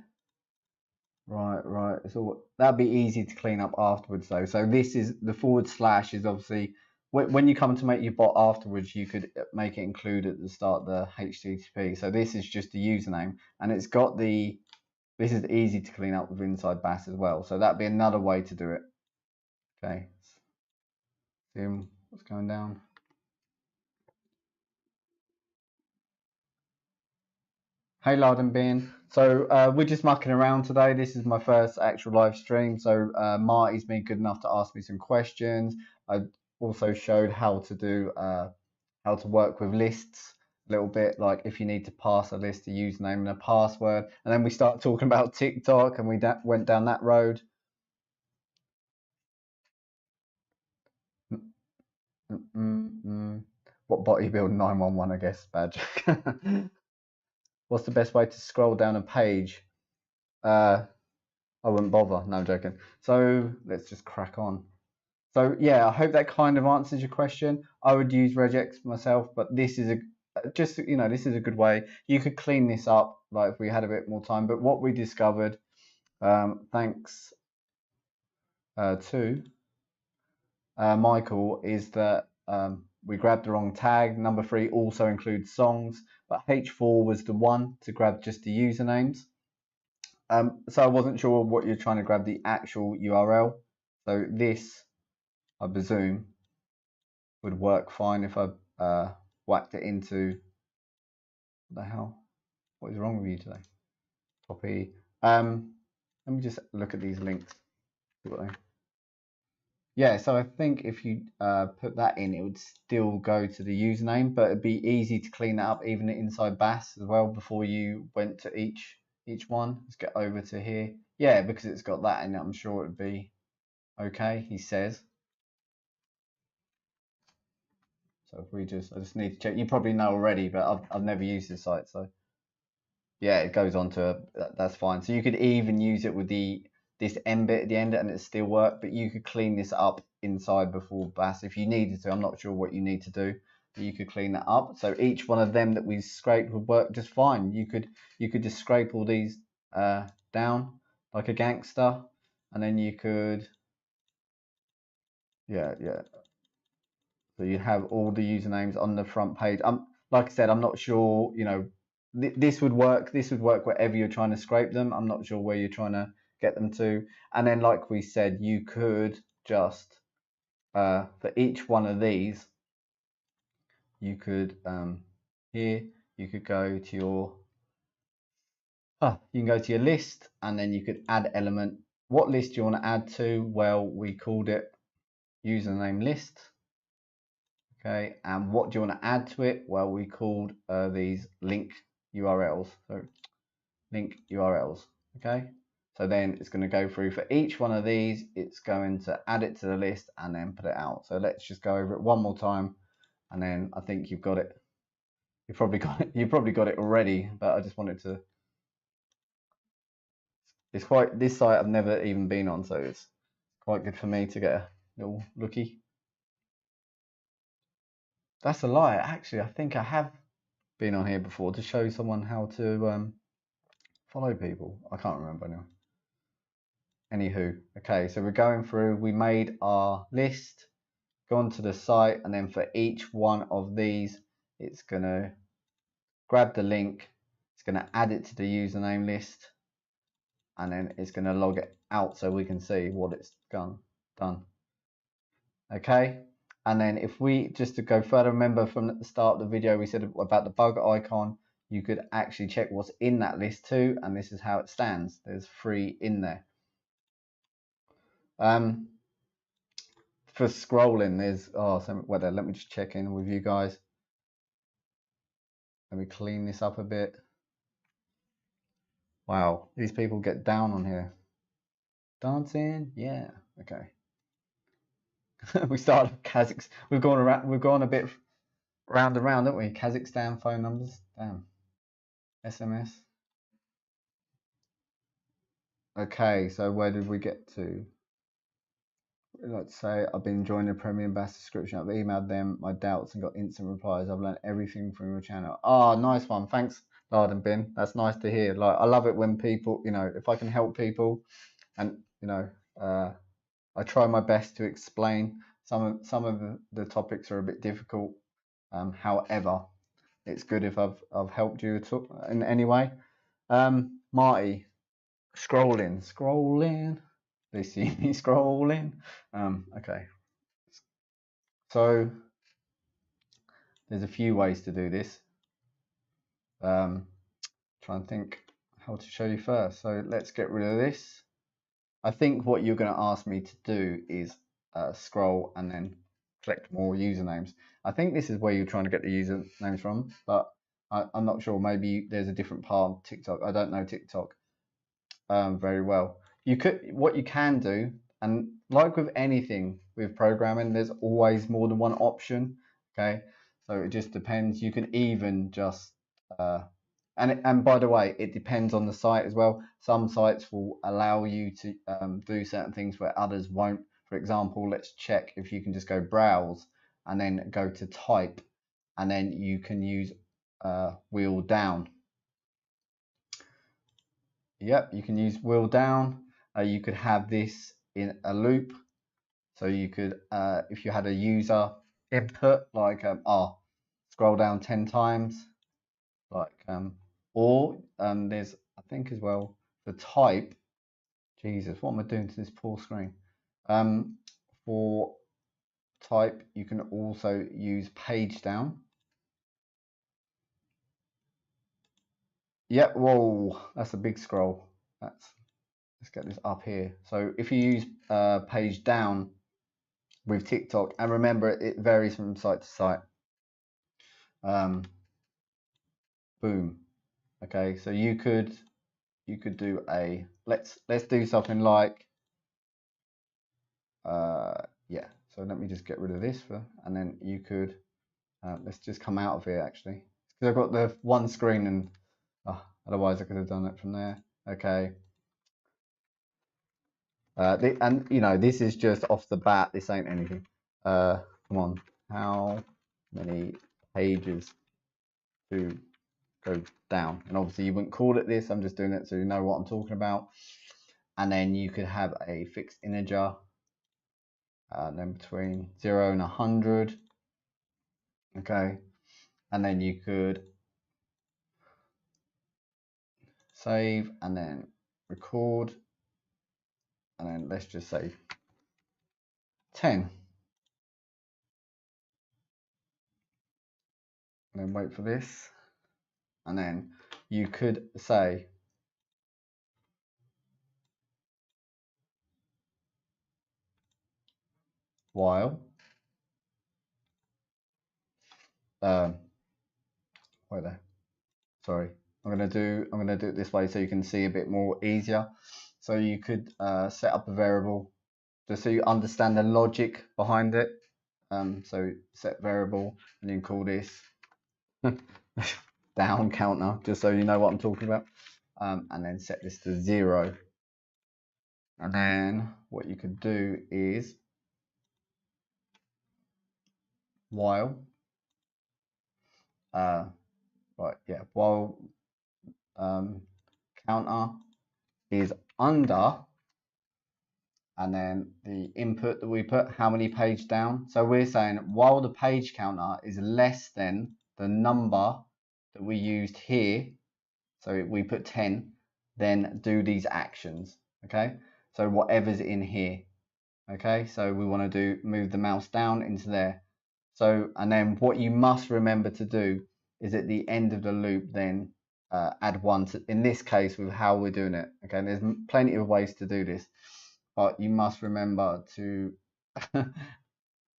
right. It's all that'd be easy to clean up afterwards though. So this is the / is obviously when you come to make your bot afterwards, you could make it include at the start the HTTP. So this is just the username, and it's got the. This is easy to clean up with inside bash as well. So that'd be another way to do it. Okay. See what's going down. Hey Lard and Bean. So we're just mucking around today. This is my first actual live stream. So Marty's been good enough to ask me some questions. I also showed how to do how to work with lists a little bit, like if you need to pass a list, a username and a password. And then we start talking about TikTok, and we went down that road. What bot you build? 911, I guess. Badge. What's the best way to scroll down a page? I wouldn't bother. No, I'm joking. So let's just crack on. So yeah, I hope that kind of answers your question. I would use regex myself, but this is this is a good way. You could clean this up, like if we had a bit more time. But what we discovered, thanks to Michael, is that we grabbed the wrong tag. Number 3 also includes songs, but H4 was the one to grab just the usernames. So I wasn't sure what you're trying to grab the actual URL. So this, I presume, would work fine if I whacked it into. What the hell? What is wrong with you today? Copy. Let me just look at these links. Yeah, so I think if you put that in, it would still go to the username, but it'd be easy to clean that up even inside BAS as well before you went to each one. Let's get over to here. Yeah, because it's got that in it, I'm sure it'd be okay, he says. So if we I just need to check. You probably know already, but I've never used this site, so yeah, it goes on to that's fine. So you could even use it with this M bit at the end and it still work, but you could clean this up inside before BAS if you needed to. I'm not sure what you need to do, but you could clean that up. So each one of them that we scraped would work just fine. You could just scrape all these down like a gangster, and then you could yeah. So you have all the usernames on the front page. Like I said, I'm not sure, this would work. This would work wherever you're trying to scrape them. I'm not sure where you're trying to get them to. And then, like we said, you could just, for each one of these, you could, here, you could go to your, you can go to your list and then you could add element. What list do you want to add to? Well, we called it username list. Okay, and what do you want to add to it? Well, we called these link URLs. So link URLs. Okay, so then it's going to go through for each one of these. It's going to add it to the list and then put it out. So let's just go over it one more time, and then I think you've got it. You've probably got it. You've probably got it already, but I just wanted to. It's quite this site I've never even been on, so it's quite good for me to get a little looky. That's a lie. Actually, I think I have been on here before to show someone how to follow people. I can't remember now. Anywho, okay, so we're going through. We made our list, gone to the site, and then for each one of these, it's gonna grab the link. It's gonna add it to the username list, and then it's gonna log it out so we can see what it's done. Okay. And then if we, just to go further, remember from the start of the video, we said about the bug icon, you could actually check what's in that list too. And this is how it stands. There's 3 in there. For scrolling, there's, let me just check in with you guys. Let me clean this up a bit. Wow, these people get down on here. Dancing, yeah, okay. We started Kazakhstan. We've gone a bit round and round, haven't we? Kazakhstan phone numbers, damn. SMS. Okay, so where did we get to? Let's say I've been enjoying the Premium Bass subscription. I've emailed them my doubts and got instant replies. I've learned everything from your channel. Oh, nice one. Thanks, Lard and Bin. That's nice to hear. Like, I love it when people, if I can help people, and I try my best to explain Some of the topics are a bit difficult. However, it's good if I've helped you in any way. Marty, scrolling. They see me scrolling. Okay. So there's a few ways to do this. Try and think how to show you first. So let's get rid of this. I think what you're going to ask me to do is scroll and then collect more usernames. I think this is where you're trying to get the usernames from, but I'm not sure. Maybe there's a different part of TikTok. I don't know TikTok very well. What you can do, and like with anything with programming, there's always more than one option. Okay, so it just depends. You can even just and by the way, it depends on the site as well. Some sites will allow you to do certain things where others won't. For example, let's check if you can just go browse and then go to type, and then you can use wheel down. Yep, you can use wheel down. You could have this in a loop. So you could, if you had a user input, like scroll down 10 times, like or there's, I think as well, the type. Jesus, what am I doing to this poor screen? For type, you can also use page down. Yep, whoa, that's a big scroll. Let's get this up here. So if you use page down with TikTok, and remember it varies from site to site. Boom. Okay, so you could do a let's do something like yeah. So let me just get rid of this and then you could let's just come out of here actually because I've got the one screen and otherwise I could have done it from there. Okay. And you know, this is just off the bat. This ain't anything. Come on. How many pages to go down? And obviously you wouldn't call it this. I'm just doing it so you know what I'm talking about. And then you could have a fixed integer. Then between 0 and 100. Okay. And then you could save and then record. And then let's just say 10. And then wait for this. And then you could say while wait there. Sorry. I'm gonna do it this way so you can see a bit more easier. So you could set up a variable just so you understand the logic behind it. So set variable and then call this down counter, just so you know what I'm talking about. And then set this to 0. And then what you could do is while while counter is under, and then the input that we put, how many page down. So we're saying while the page counter is less than the number that we used here, so we put 10, then do these actions. Okay, so whatever's in here. Okay, so we want to move the mouse down into there. So, and then what you must remember to do is at the end of the loop, then add 1 to, in this case, with how we're doing it. Okay, and there's plenty of ways to do this, but you must remember to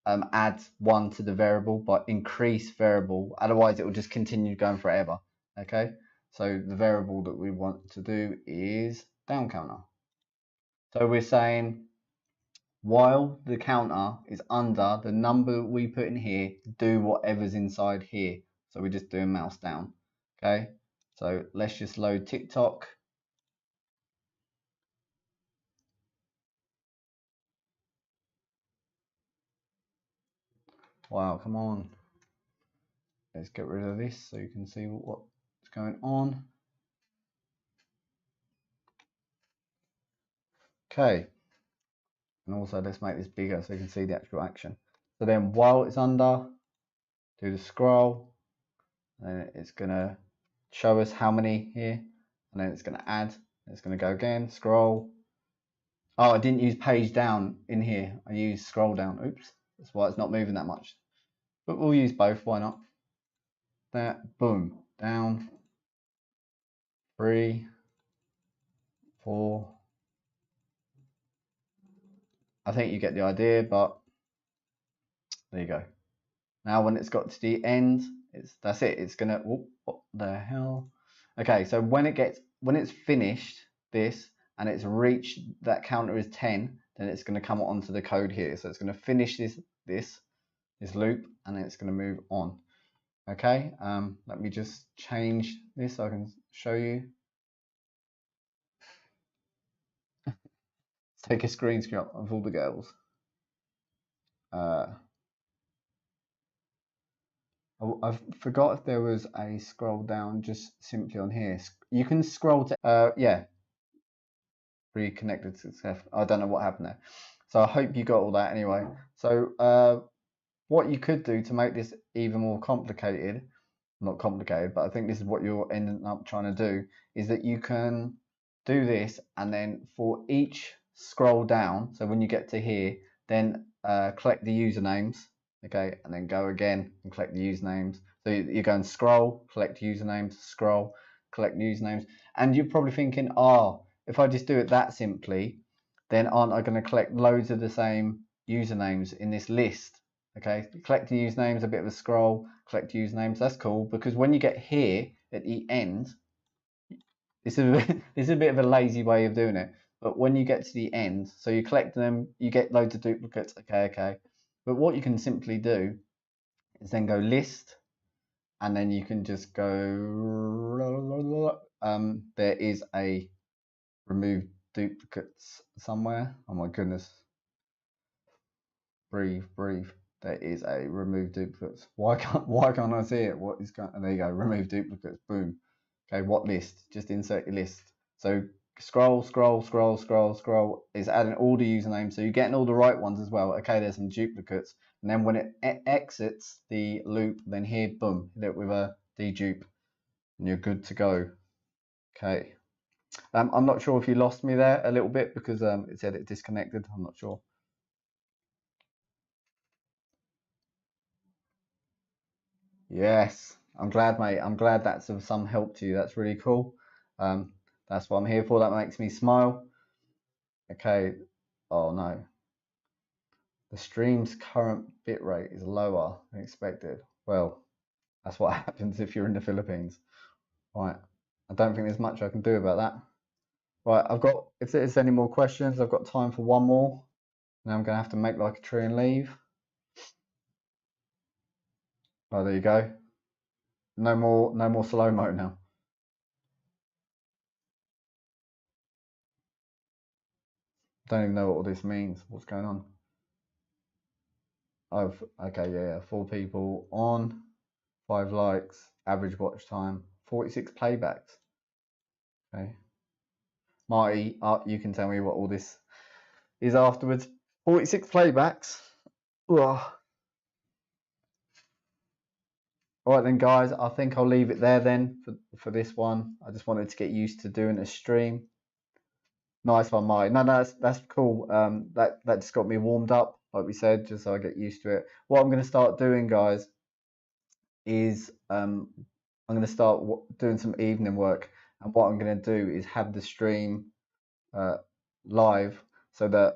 add 1 to the variable, but increase variable. Otherwise, it will just continue going forever. Okay, so the variable that we want to do is down counter. So we're saying while the counter is under the number we put in here, do whatever's inside here. So we just do a mouse down. Okay, so let's just load TikTok. Wow, come on. Let's get rid of this so you can see what's going on. Okay, And also let's make this bigger so you can see the actual action. So then while it's under, do the scroll, and it's gonna show us how many here, and then it's gonna add, it's gonna go again, scroll. Oh, I didn't use page down in here, I used scroll down. Oops, that's why it's not moving that much. But we'll use both, why not? There, boom, down, 3, 4. I think you get the idea, but there you go. Now when it's got to the end, that's it. It's gonna, whoop, what the hell? Okay, so when it's finished this and it's reached that counter is 10, then it's gonna come onto the code here. So it's gonna finish this loop and then it's gonna move on. Okay, let me just change this so I can show you. Let's take a screenshot of all the girls. I forgot if there was a scroll down just simply on here. You can scroll to, yeah, reconnected success. I don't know what happened there. So I hope you got all that anyway. So what you could do to make this even more complicated, not complicated, but I think this is what you're ending up trying to do, is that you can do this and then for each scroll down, so when you get to here, then collect the usernames, okay, and then go again and collect the usernames. So you go and scroll, collect usernames, scroll, collect usernames, and you're probably thinking, oh, if I just do it that simply, then aren't I going to collect loads of the same usernames in this list? Okay, collecting usernames, a bit of a scroll, collect usernames, that's cool, because when you get here at the end, this is a bit of a lazy way of doing it, but when you get to the end, so you collect them, you get loads of duplicates, okay, but what you can simply do is then go list, and then you can just go, there is a remove duplicates somewhere, oh my goodness, breathe. There is a remove duplicates. Why can't I see it? What is going? There you go. Remove duplicates. Boom. Okay. What list? Just insert your list. So scroll. It's adding all the usernames. So you're getting all the right ones as well. Okay. There's some duplicates. And then when it exits the loop, then here, boom, hit it with a dedupe, and you're good to go. Okay. I'm not sure if you lost me there a little bit because it said it disconnected. I'm not sure. Yes, I'm glad, mate. I'm glad that's of some help to you. That's really cool. That's what I'm here for. That makes me smile. Okay. Oh no. The stream's current bitrate is lower than expected. Well, that's what happens if you're in the Philippines. Right. I don't think there's much I can do about that. Right. If there's any more questions, I've got time for one more. Now I'm going to have to make like a tree and leave. Oh, there you go. No more slow-mo now. Don't even know what all this means. What's going on? Okay, yeah, 4 people on, 5 likes, average watch time, 46 playbacks. Okay, Marty, you can tell me what all this is afterwards. 46 playbacks. Ugh. All right then, guys. I think I'll leave it there then for this one. I just wanted to get used to doing a stream. Nice one, Marty. No, that's cool. That just got me warmed up, like we said, just so I get used to it. What I'm going to start doing, guys, is I'm going to start doing some evening work, and what I'm going to do is have the stream live so that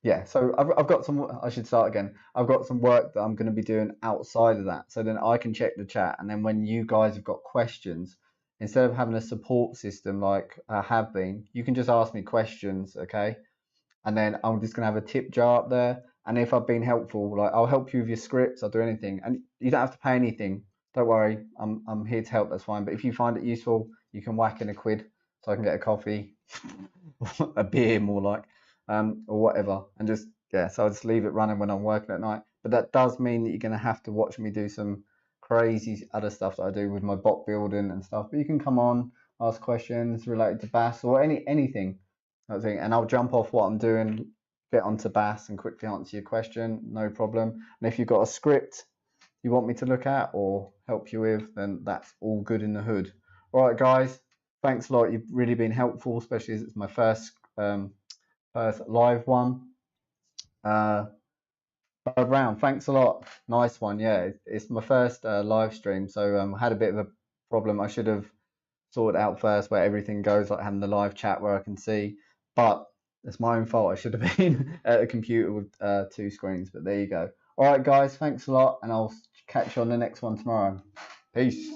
yeah, so I've got some, I should start again. I've got some work that I'm going to be doing outside of that, so then I can check the chat, and then when you guys have got questions, instead of having a support system like I have been, you can just ask me questions, okay? And then I'm just going to have a tip jar up there, and if I've been helpful, like I'll help you with your scripts, I'll do anything, and you don't have to pay anything. Don't worry, I'm here to help, that's fine. But if you find it useful, you can whack in a quid so I can get a coffee, a beer more like, or whatever, and just, yeah, so I'll just leave it running when I'm working at night. But that does mean that you're going to have to watch me do some crazy other stuff that I do with my bot building and stuff. But you can come on, ask questions related to BAS or anything. And I'll jump off what I'm doing, get onto Bass and quickly answer your question, no problem. And if you've got a script you want me to look at or help you with, then that's all good in the hood. All right, guys, thanks a lot. You've really been helpful, especially as it's my first live one. Round, thanks a lot. Nice one. Yeah, it's my first live stream, so I had a bit of a problem. I should have sorted out first where everything goes, like having the live chat where I can see. But it's my own fault. I should have been at a computer with 2 screens. But there you go. All right, guys, thanks a lot, and I'll catch you on the next one tomorrow. Peace.